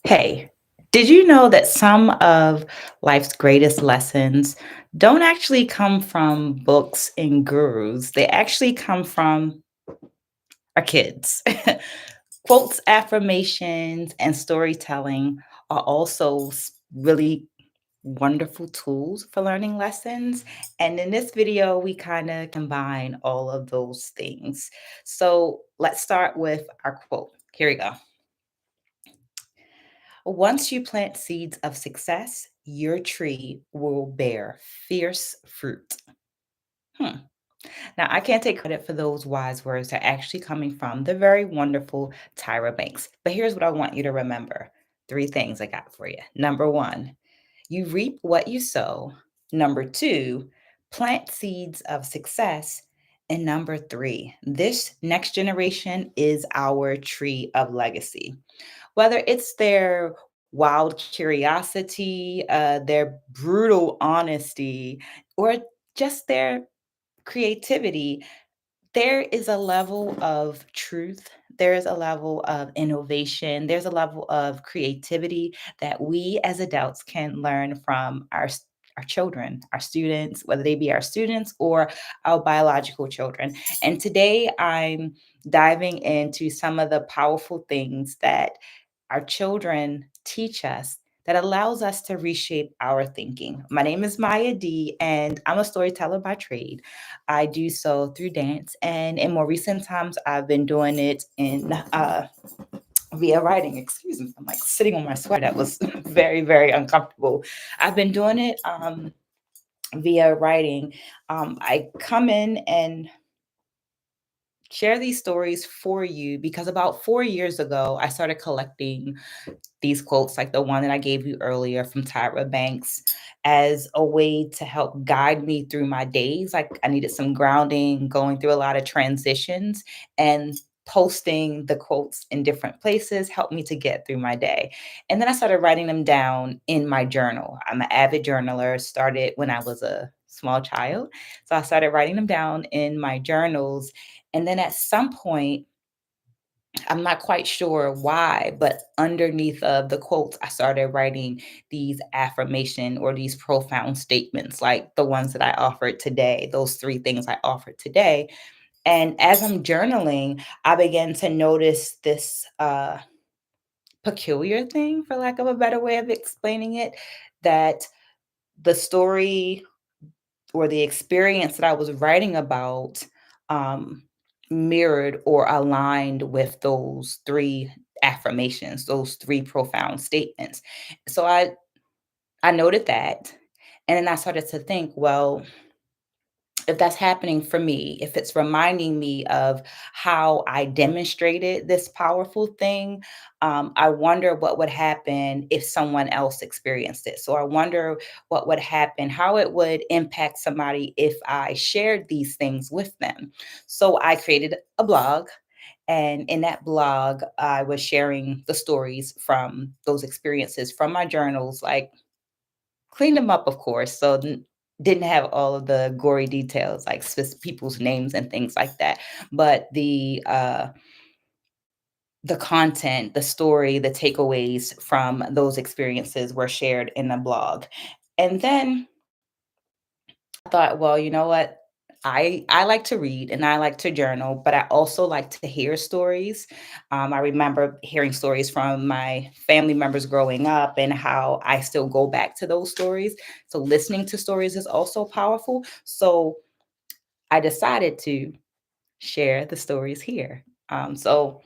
Hey, did you know that some of life's greatest lessons don't actually come from books and gurus? They actually come from our kids. Quotes, affirmations, and storytelling are also really wonderful tools for learning lessons. And in this video, we kind of combine all of those things. So let's start with our quote. Here we go. Once you plant seeds of success, your tree will bear fierce fruit. Hmm. Now, I can't take credit for those wise words. They're actually coming from the very wonderful Tyra Banks. But here's what I want you to remember three things I got for you. Number one, you reap what you sow. Number two, plant seeds of success. And number three, this next generation is our tree of legacy. Whether it's their wild curiosity, their brutal honesty, or just their creativity, there is a level of truth. There is a level of innovation. There's a level of creativity that we as adults can learn from our children, our students, whether they be our students or our biological children. And today I'm diving into some of the powerful things that our children teach us that allows us to reshape our thinking. My name is Maya D, and I'm a storyteller by trade. I do so through dance, and in more recent times, I've been doing it in via writing. Excuse me, I'm like sitting on my sweater. That was very, very uncomfortable. I've been doing it via writing. I come in and share these stories for you because about 4 years ago, I started collecting these quotes, like the one that I gave you earlier from Tyra Banks, as a way to help guide me through my days. Like I needed some grounding, going through a lot of transitions, and posting the quotes in different places helped me to get through my day. And then I started writing them down in my journal. I'm an avid journaler, started when I was a small child. So I started writing them down in my journals. And then at some point, I'm not quite sure why, but underneath of the quotes, I started writing these affirmation or these profound statements, like the ones that I offered today, those three things I offered today. And as I'm journaling, I began to notice this peculiar thing, for lack of a better way of explaining it, that the story or the experience that I was writing about um, mirrored or aligned with those three affirmations, those three profound statements. So I noted that, and then I started to think, well, if that's happening for me, if it's reminding me of how I demonstrated this powerful thing, I wonder what would happen if someone else experienced it. So I wonder what would happen, how it would impact somebody if I shared these things with them. So I created a blog. And in that blog, I was sharing the stories from those experiences from my journals, like cleaned them up, of course, so didn't have all of the gory details, like people's names and things like that, but the content, the story, the takeaways from those experiences were shared in the blog. And then I thought, well, you know what? I like to read and I like to journal, but I also like to hear stories. I remember hearing stories from my family members growing up and how I still go back to those stories. So listening to stories is also powerful. So I decided to share the stories here. So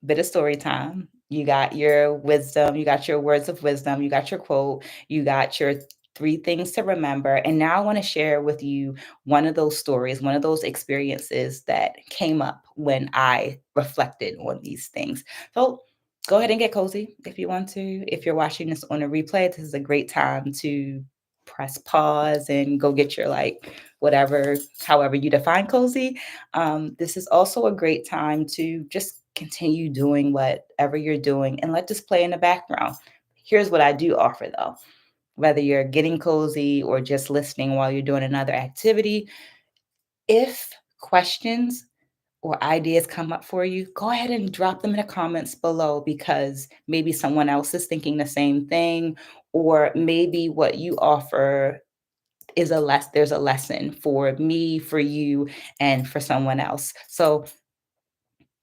bit of story time. You got your wisdom, you got your words of wisdom, you got your quote, you got your three things to remember. And now I want to share with you one of those stories, one of those experiences that came up when I reflected on these things. So go ahead and get cozy if you want to. If you're watching this on a replay, this is a great time to press pause and go get your like whatever, however you define cozy. This is also a great time to just continue doing whatever you're doing and let this play in the background. Here's what I do offer though. Whether you're getting cozy or just listening while you're doing another activity, if questions or ideas come up for you, go ahead and drop them in the comments below because maybe someone else is thinking the same thing, or maybe what you offer is there's a lesson for me, for you, and for someone else. So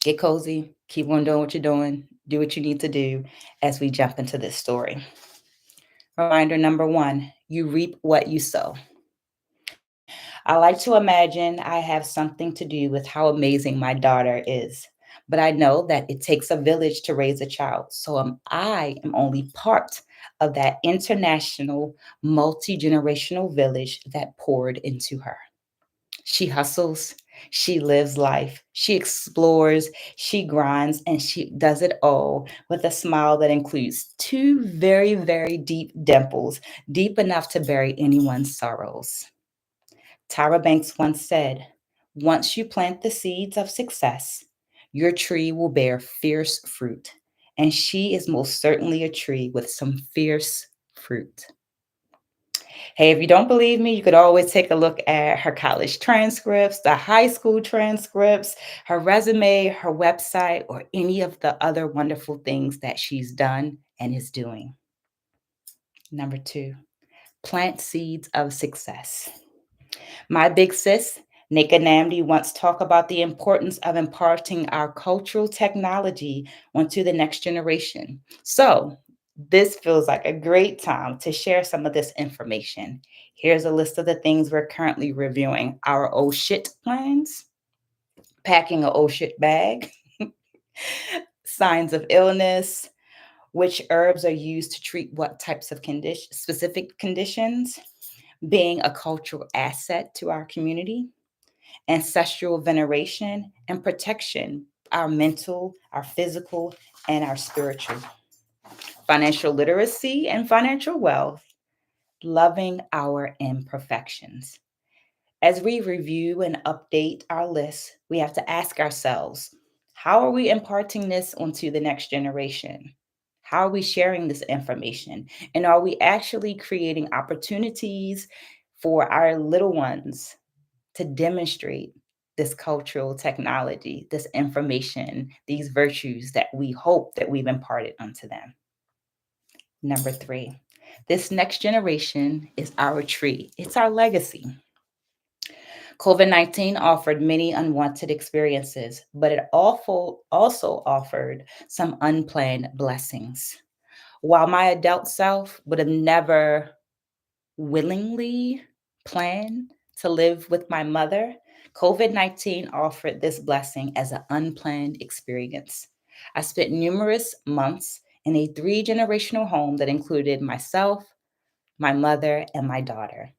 get cozy, keep on doing what you're doing, do what you need to do as we jump into this story. Reminder number one, you reap what you sow. I like to imagine I have something to do with how amazing my daughter is. But I know that it takes a village to raise a child. So I am only part of that international, multi generational village that poured into her. She hustles, she lives life, she explores, she grinds, and she does it all with a smile that includes two very, very deep dimples, deep enough to bury anyone's sorrows. Tyra Banks once said, "Once you plant the seeds of success, your tree will bear fierce fruit." And she is most certainly a tree with some fierce fruit. Hey, if you don't believe me, you could always take a look at her college transcripts, the high school transcripts, her resume, her website, or any of the other wonderful things that she's done and is doing. Number two, plant seeds of success. My big sis, Nika Namdi, once talked about the importance of imparting our cultural technology onto the next generation. So, this feels like a great time to share some of this information. Here's a list of the things we're currently reviewing: our oh shit plans, packing a oh shit bag, signs of illness, which herbs are used to treat what types of specific conditions, being a cultural asset to our community, ancestral veneration and protection, our mental, our physical, and our spiritual, financial literacy and financial wealth, loving our imperfections. As we review and update our list, we have to ask ourselves, how are we imparting this onto the next generation? How are we sharing this information? And are we actually creating opportunities for our little ones to demonstrate this cultural technology, this information, these virtues that we hope that we've imparted unto them? Number three, this next generation is our tree. It's our legacy. COVID-19 offered many unwanted experiences, but it also offered some unplanned blessings. While my adult self would have never willingly planned to live with my mother, COVID-19 offered this blessing as an unplanned experience. I spent numerous months in a three-generational home that included myself, my mother, and my daughter.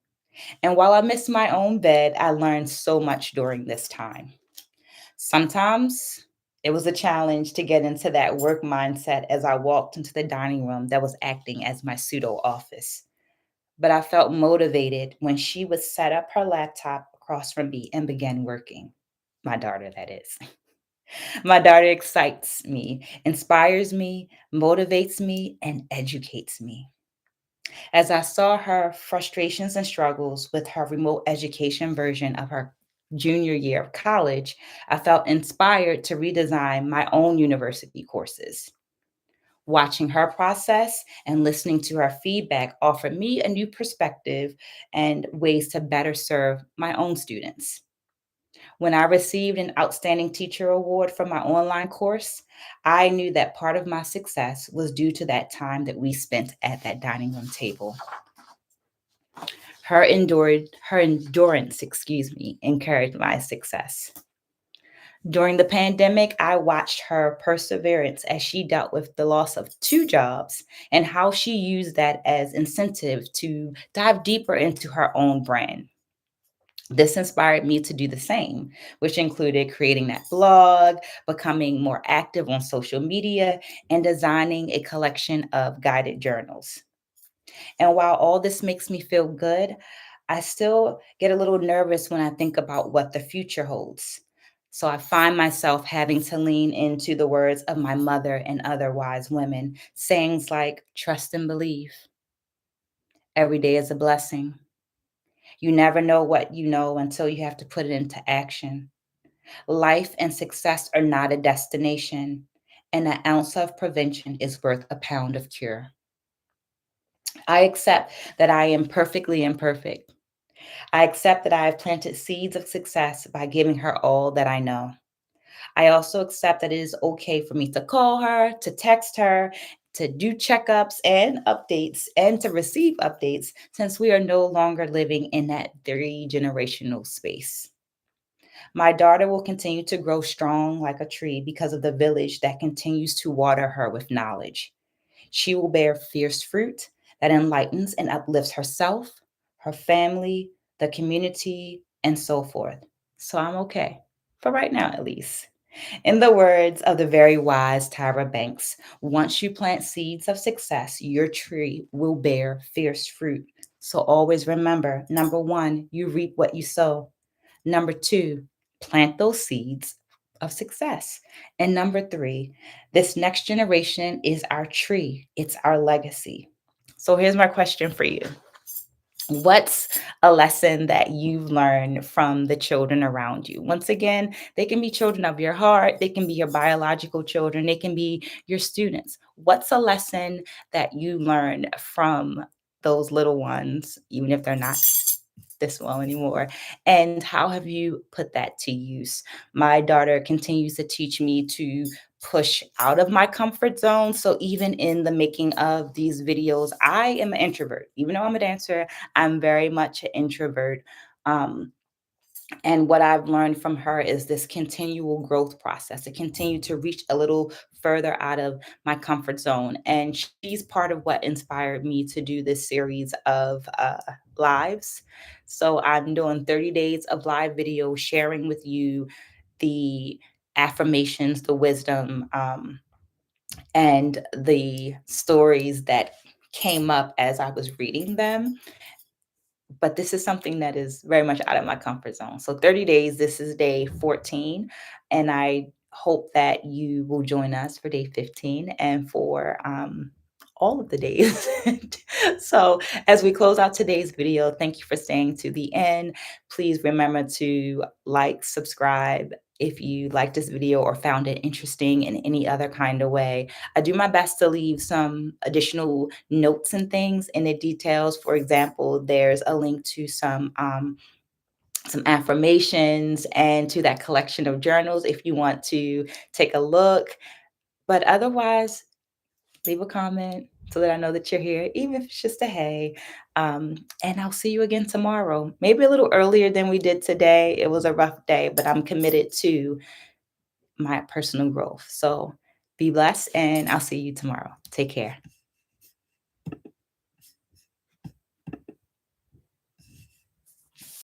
And while I missed my own bed, I learned so much during this time. Sometimes it was a challenge to get into that work mindset as I walked into the dining room that was acting as my pseudo office. But I felt motivated when she would set up her laptop across from me and began working. My daughter, that is. My daughter excites me, inspires me, motivates me, and educates me. As I saw her frustrations and struggles with her remote education version of her junior year of college, I felt inspired to redesign my own university courses. Watching her process and listening to her feedback offered me a new perspective and ways to better serve my own students. When I received an Outstanding Teacher Award for my online course, I knew that part of my success was due to that time that we spent at that dining room table. Her endurance, encouraged my success. During the pandemic, I watched her perseverance as she dealt with the loss of two jobs and how she used that as incentive to dive deeper into her own brand. This inspired me to do the same, which included creating that blog, becoming more active on social media, and designing a collection of guided journals. And while all this makes me feel good, I still get a little nervous when I think about what the future holds. So I find myself having to lean into the words of my mother and other wise women, sayings like, trust and believe. Every day is a blessing. You never know what you know until you have to put it into action. Life and success are not a destination, and an ounce of prevention is worth a pound of cure. I accept that I am perfectly imperfect. I accept that I have planted seeds of success by giving her all that I know. I also accept that it is okay for me to call her, to text her, to do checkups and updates, and to receive updates since we are no longer living in that three generational space. My daughter will continue to grow strong like a tree because of the village that continues to water her with knowledge. She will bear fierce fruit that enlightens and uplifts herself, her family, the community, and so forth. So I'm okay, for right now at least. In the words of the very wise Tyra Banks, once you plant seeds of success, your tree will bear fierce fruit. So always remember, number one, you reap what you sow. Number two, plant those seeds of success. And number three, this next generation is our tree, it's our legacy. So here's my question for you. What's a lesson that you've learned from the children around you? Once again, they can be children of your heart, they can be your biological children, they can be your students. What's a lesson that you learned from those little ones, even if they're not this well anymore? And how have you put that to use? My daughter continues to teach me to push out of my comfort zone. So even in the making of these videos, I am an introvert. Even though I'm a dancer, I'm very much an introvert. Um, and what I've learned from her is this continual growth process, to continue to reach a little further out of my comfort zone. And she's part of what inspired me to do this series of lives. So I'm doing 30 days of live video sharing with you the affirmations, the wisdom, and the stories that came up as I was reading them, but this is something that is very much out of my comfort zone. So 30 days, this is day 14, and I hope that you will join us for day 15 and for all of the days. So as we close out today's video, thank you for staying to the end. Please remember to like, subscribe if you liked this video or found it interesting in any other kind of way. I do my best to leave some additional notes and things in the details. For example, there's a link to some affirmations and to that collection of journals if you want to take a look. But otherwise, leave a comment so that I know that you're here, even if it's just a hey. And I'll see you again tomorrow, maybe a little earlier than we did today. It was a rough day, but I'm committed to my personal growth. So be blessed, and I'll see you tomorrow. Take care.